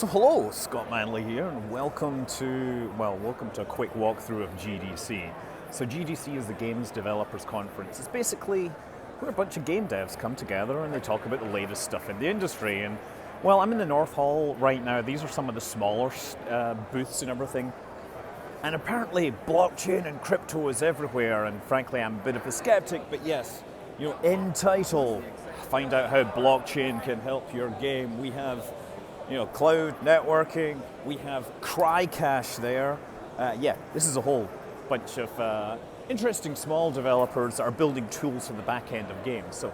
So hello, Scott Manley here, and welcome to a quick walkthrough of GDC. So GDC is the Games Developers Conference. It's basically where a bunch of game devs come together and they talk about the latest stuff in the industry. And well, I'm in the North Hall right now. These are some of the smaller booths and everything. And apparently blockchain and crypto is everywhere, and frankly I'm a bit of a skeptic, but yes, Untitled, find out how blockchain can help your game. We have cloud networking, we have CryCache there. This is a whole bunch of interesting small developers that are building tools for the back end of games. So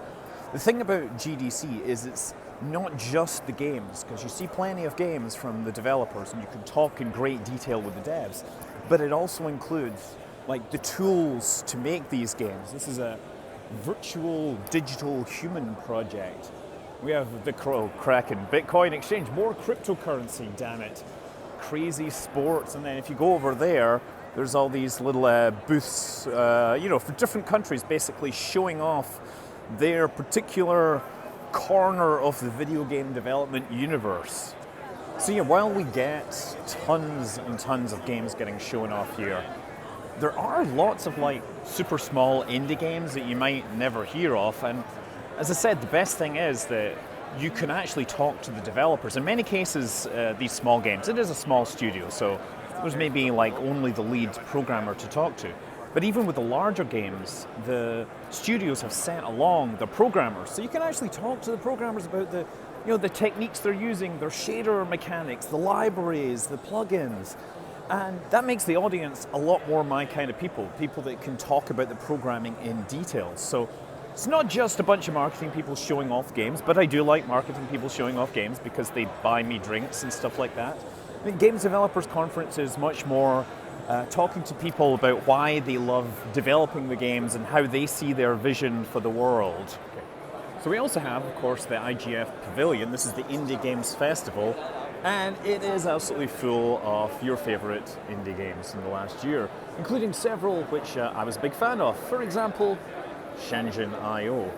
the thing about GDC is it's not just the games, because you see plenty of games from the developers and you can talk in great detail with the devs, but it also includes like the tools to make these games. This is a virtual digital human project. We have the Kraken Bitcoin exchange, more cryptocurrency, damn it. Crazy sports, and then if you go over there, there's all these little booths, for different countries, basically showing off their particular corner of the video game development universe. So yeah, while we get tons and tons of games getting shown off here, there are lots of like super small indie games that you might never hear of, and as I said, the best thing is that you can actually talk to the developers. In many cases, these small games, it is a small studio, so there's maybe like only the lead programmer to talk to. But even with the larger games, the studios have sent along the programmers, so you can actually talk to the programmers about the techniques they're using, their shader mechanics, the libraries, the plugins. And that makes the audience a lot more my kind of people that can talk about the programming in detail. So it's not just a bunch of marketing people showing off games, but I do like marketing people showing off games because they buy me drinks and stuff like that. I think Games Developers Conference is much more talking to people about why they love developing the games and how they see their vision for the world. Okay. So we also have, of course, the Igf Pavilion. This is the Indie Games Festival, and it is absolutely full of your favorite indie games from the last year, including several which I was a big fan of. For example, Shenzhen.io.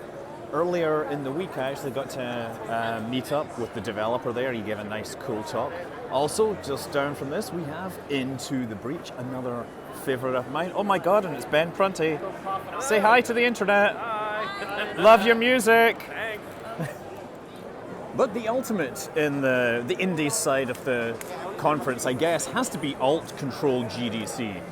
Earlier in the week, I actually got to meet up with the developer there. He gave a nice, cool talk. Also, just down from this, we have Into the Breach, another favorite of mine. Oh my God, and it's Ben Prunty. Say hi to the internet. Hi. Love your music. Thanks. But the ultimate in the indie side of the conference, I guess, has to be Alt.Ctrl.GDC.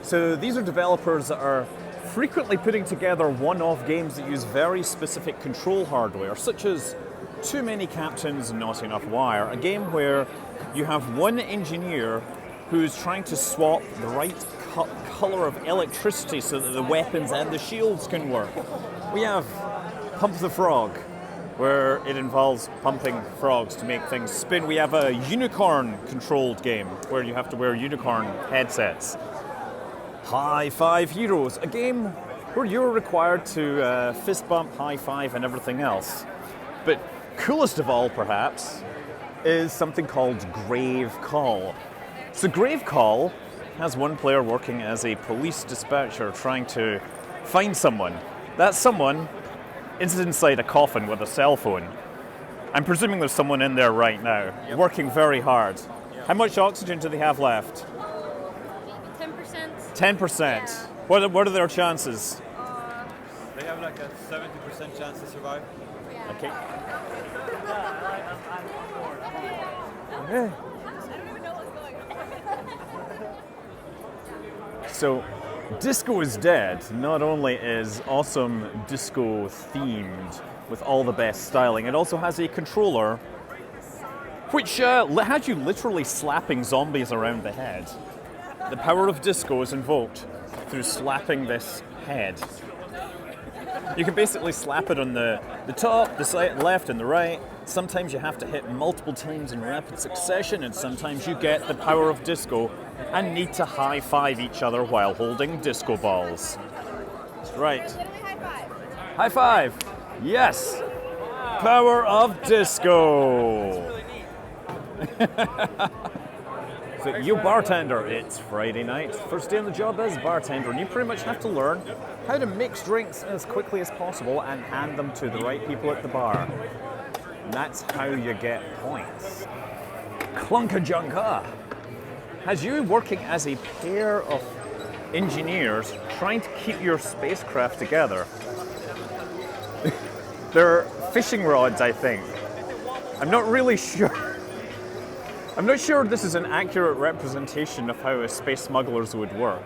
So these are developers that are frequently putting together one-off games that use very specific control hardware, such as Too Many Captains and Not Enough Wire, a game where you have one engineer who's trying to swap the right color of electricity so that the weapons and the shields can work. We have Pump the Frog, where it involves pumping frogs to make things spin. We have a unicorn-controlled game where you have to wear unicorn headsets. High Five Heroes, a game where you're required to fist bump, high five, and everything else. But coolest of all, perhaps, is something called Grave Call. So Grave Call has one player working as a police dispatcher trying to find someone. That someone is inside a coffin with a cell phone. I'm presuming there's someone in there right now, working very hard. Yep. How much oxygen do they have left? 10%. Yeah. What are their chances? They have like a 70% chance to survive. Yeah. Okay. I don't even know what's going on. So, Disco is Dead not only is awesome disco themed with all the best styling, it also has a controller which has you literally slapping zombies around the head. The power of disco is invoked through slapping this head. You can basically slap it on the top, the side, left, and the right. Sometimes you have to hit multiple times in rapid succession, and sometimes you get the power of disco and need to high-five each other while holding disco balls. Right. High five. Yes. Power of disco. So you bartender, it's Friday night, first day on the job as bartender, and you pretty much have to learn how to mix drinks as quickly as possible and hand them to the right people at the bar. And that's how you get points. Clunkajunka has you working as a pair of engineers trying to keep your spacecraft together. They're fishing rods, I think. I'm not really sure. I'm not sure this is an accurate representation of how a space smugglers would work.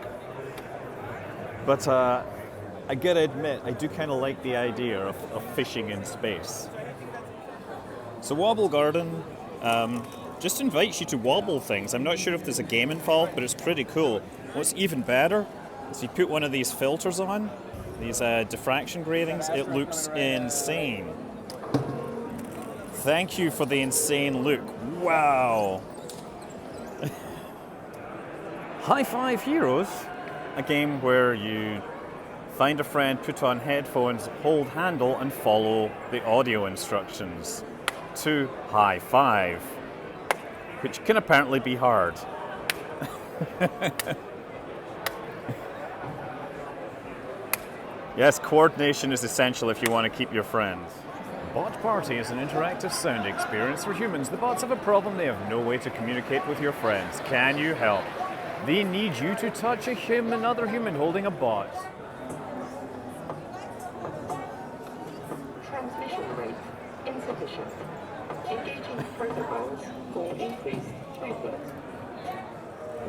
But I gotta admit, I do kind of like the idea of fishing in space. So Wobble Garden just invites you to wobble things. I'm not sure if there's a game involved, but it's pretty cool. What's even better is you put one of these filters on, these diffraction gratings, it looks insane. Thank you for the insane look. Wow. High Five Heroes, a game where you find a friend, put on headphones, hold handle, and follow the audio instructions to high five, which can apparently be hard. Yes, coordination is essential if you want to keep your friends. Bot Party is an interactive sound experience for humans. The bots have a problem. They have no way to communicate with your friends. Can you help? They need you to touch another human holding a bot. Transmission rate insufficient. Engaging protocols for increased throughput.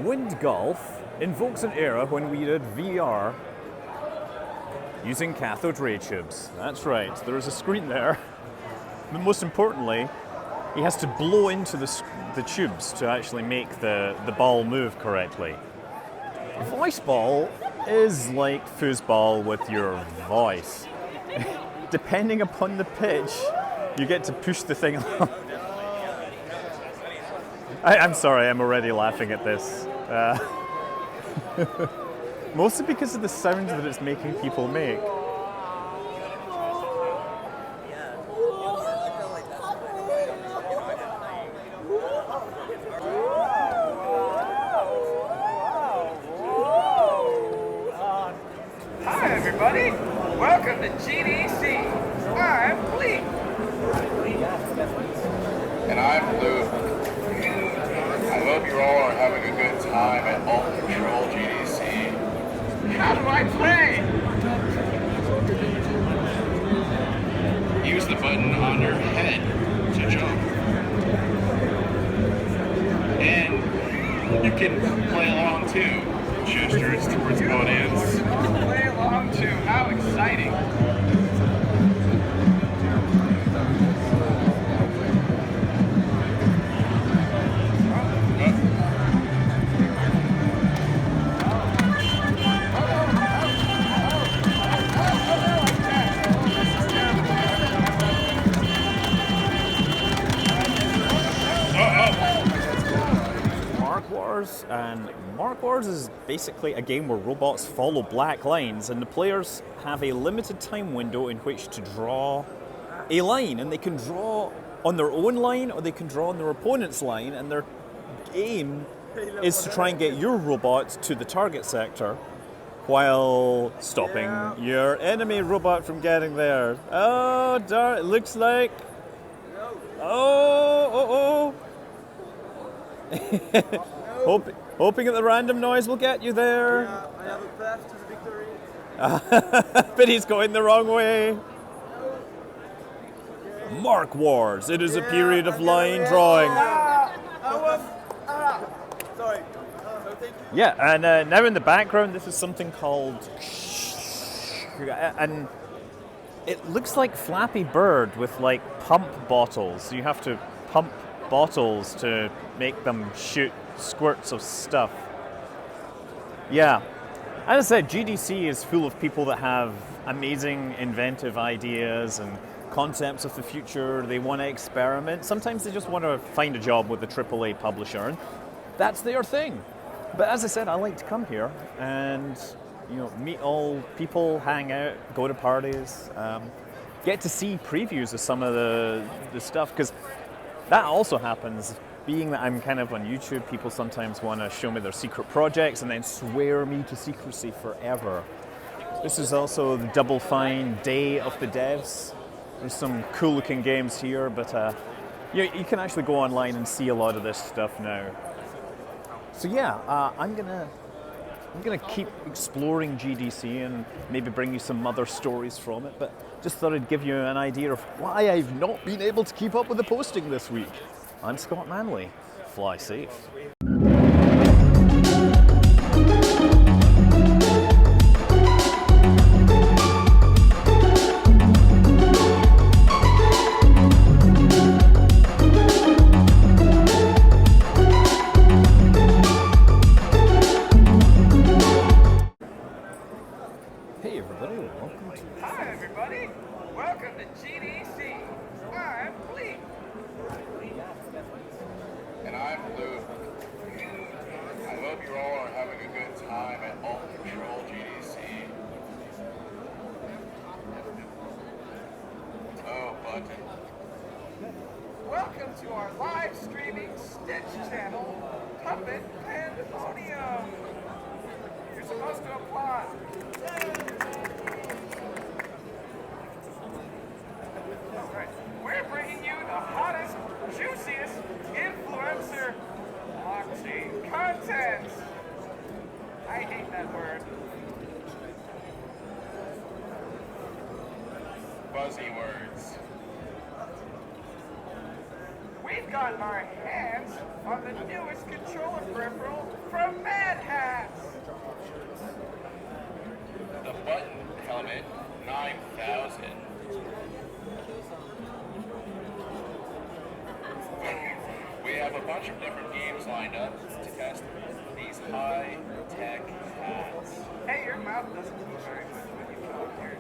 Wind Golf invokes an era when we did VR using cathode ray tubes. That's right, there is a screen there. But most importantly, he has to blow into the tubes to actually make the ball move correctly. Voice ball is like foosball with your voice. Depending upon the pitch, you get to push the thing along. I'm sorry, I'm already laughing at this. Mostly because of the sounds that it's making people make. Hi everybody, welcome to GDC. I'm Lee. And I'm Lou. I hope you all are having a good time at Alt.Ctrl.GDC. How do I play? Use the button on your head to jump. And you can play along too. Gestures towards the audience. Play along too, how exciting. And Mark Wars is basically a game where robots follow black lines, and the players have a limited time window in which to draw a line, and they can draw on their own line or they can draw on their opponent's line, and their aim is to try and get your robot to the target sector while stopping your enemy robot from getting there. Oh, darn, it looks like... Oh. Hoping that the random noise will get you there. Yeah, I have a path to the victory. But he's going the wrong way. Mark Wars. It is a period of line drawing. Sorry. So thank you. Yeah, and now in the background, this is something called... And it looks like Flappy Bird with like pump bottles. You have to pump bottles to make them shoot squirts of stuff. Yeah, as I said, GDC is full of people that have amazing inventive ideas and concepts of the future. They want to experiment. Sometimes they just want to find a job with a AAA publisher, and that's their thing. But as I said, I like to come here and meet all people, hang out, go to parties, get to see previews of some of the stuff, because that also happens. Being that I'm kind of on YouTube, people sometimes want to show me their secret projects and then swear me to secrecy forever. This is also the Double Fine Day of the Devs. There's some cool looking games here, but You can actually go online and see a lot of this stuff now. So yeah, I'm gonna keep exploring GDC and maybe bring you some other stories from it, but just thought I'd give you an idea of why I've not been able to keep up with the posting this week. I'm Scott Manley. Fly safe. Hey everybody, welcome to... Hi, everybody. Welcome to GDC. I'm Bleak. And I'm Luke. I hope you all are having a good time at Alt.Ctrl.GDC. Oh, button. Welcome to our live streaming Stitch channel, Puppet Pandemonium. You're supposed to applaud. All right. We're bringing you the hottest, juiciest influencer blockchain content. I hate that word. Fuzzy words. We've gotten our hands on the newest controller peripheral from Mad Hats. The button helmet 9000. We have a bunch of different games lined up to test these high-tech hats. Hey, your mouth doesn't move very much when you talk here.